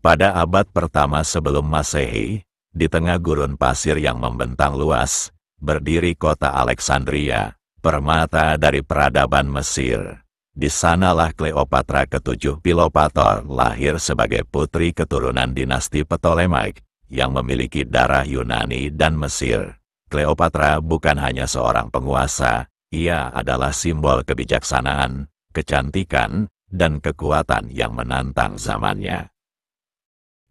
Pada abad pertama sebelum Masehi, di tengah gurun pasir yang membentang luas, berdiri kota Alexandria, permata dari peradaban Mesir. Di sanalah Kleopatra ke-7 Filopator lahir sebagai putri keturunan dinasti Ptolemaic yang memiliki darah Yunani dan Mesir. Kleopatra bukan hanya seorang penguasa, ia adalah simbol kebijaksanaan, kecantikan, dan kekuatan yang menantang zamannya.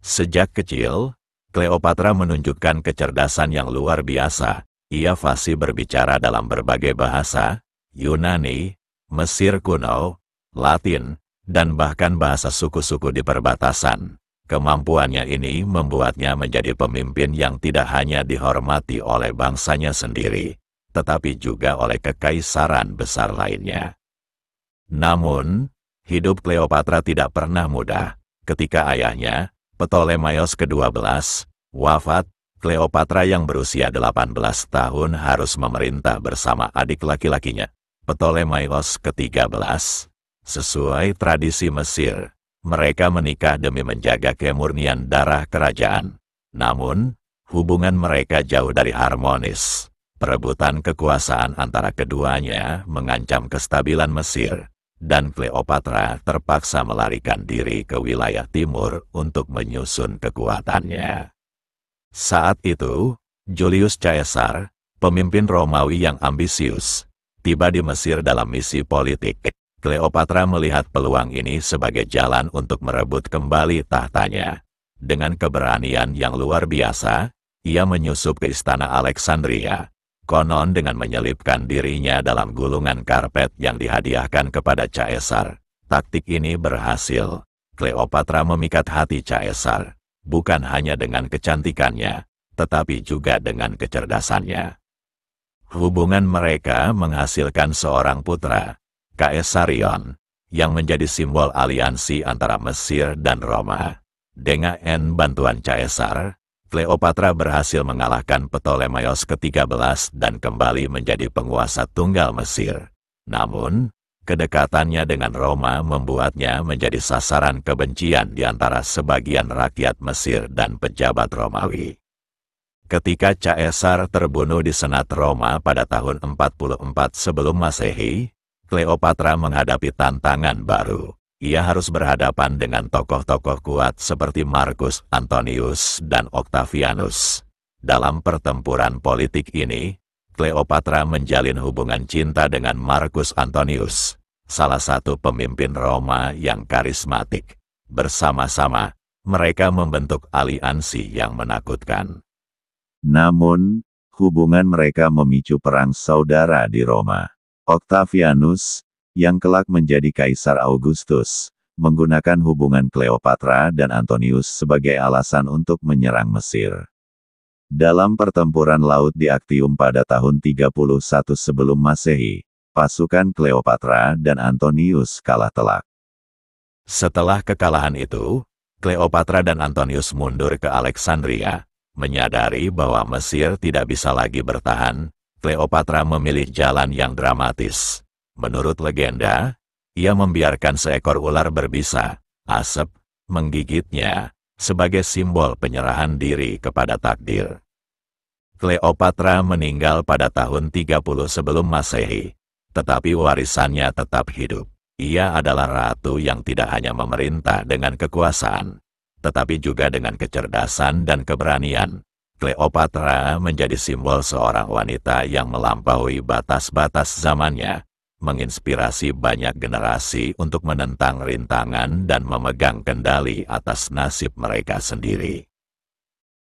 Sejak kecil, Kleopatra menunjukkan kecerdasan yang luar biasa. Ia fasih berbicara dalam berbagai bahasa, Yunani, Mesir kuno, Latin, dan bahkan bahasa suku-suku di perbatasan. Kemampuannya ini membuatnya menjadi pemimpin yang tidak hanya dihormati oleh bangsanya sendiri, tetapi juga oleh kekaisaran besar lainnya. Namun, hidup Kleopatra tidak pernah mudah. Ketika ayahnya, Ptolemaios ke-12, wafat, Kleopatra yang berusia 18 tahun harus memerintah bersama adik laki-lakinya, Ptolemaios ke-13. Sesuai tradisi Mesir, mereka menikah demi menjaga kemurnian darah kerajaan. Namun, hubungan mereka jauh dari harmonis. Perebutan kekuasaan antara keduanya mengancam kestabilan Mesir, dan Kleopatra terpaksa melarikan diri ke wilayah timur untuk menyusun kekuatannya. Saat itu, Julius Caesar, pemimpin Romawi yang ambisius, tiba di Mesir dalam misi politik. Kleopatra melihat peluang ini sebagai jalan untuk merebut kembali tahtanya. Dengan keberanian yang luar biasa, ia menyusup ke istana Alexandria, konon dengan menyelipkan dirinya dalam gulungan karpet yang dihadiahkan kepada Caesar. Taktik ini berhasil. Kleopatra memikat hati Caesar, bukan hanya dengan kecantikannya, tetapi juga dengan kecerdasannya. Hubungan mereka menghasilkan seorang putra, Kaisarion, yang menjadi simbol aliansi antara Mesir dan Roma. Dengan bantuan Caesar, Kleopatra berhasil mengalahkan Ptolemaios ke-13 dan kembali menjadi penguasa tunggal Mesir. Namun, kedekatannya dengan Roma membuatnya menjadi sasaran kebencian di antara sebagian rakyat Mesir dan pejabat Romawi. Ketika Caesar terbunuh di Senat Roma pada tahun 44 sebelum Masehi, Kleopatra menghadapi tantangan baru. Ia harus berhadapan dengan tokoh-tokoh kuat seperti Marcus Antonius dan Octavianus. Dalam pertempuran politik ini, Kleopatra menjalin hubungan cinta dengan Marcus Antonius, salah satu pemimpin Roma yang karismatik. Bersama-sama, mereka membentuk aliansi yang menakutkan. Namun, hubungan mereka memicu perang saudara di Roma. Octavianus, yang kelak menjadi Kaisar Augustus, menggunakan hubungan Kleopatra dan Antonius sebagai alasan untuk menyerang Mesir. Dalam pertempuran laut di Actium pada tahun 31 sebelum Masehi, pasukan Kleopatra dan Antonius kalah telak. Setelah kekalahan itu, Kleopatra dan Antonius mundur ke Alexandria. Menyadari bahwa Mesir tidak bisa lagi bertahan, Kleopatra memilih jalan yang dramatis. Menurut legenda, ia membiarkan seekor ular berbisa, asap, menggigitnya, sebagai simbol penyerahan diri kepada takdir. Kleopatra meninggal pada tahun 30 sebelum Masehi, tetapi warisannya tetap hidup. Ia adalah ratu yang tidak hanya memerintah dengan kekuasaan, tetapi juga dengan kecerdasan dan keberanian. Kleopatra menjadi simbol seorang wanita yang melampaui batas-batas zamannya, menginspirasi banyak generasi untuk menentang rintangan dan memegang kendali atas nasib mereka sendiri.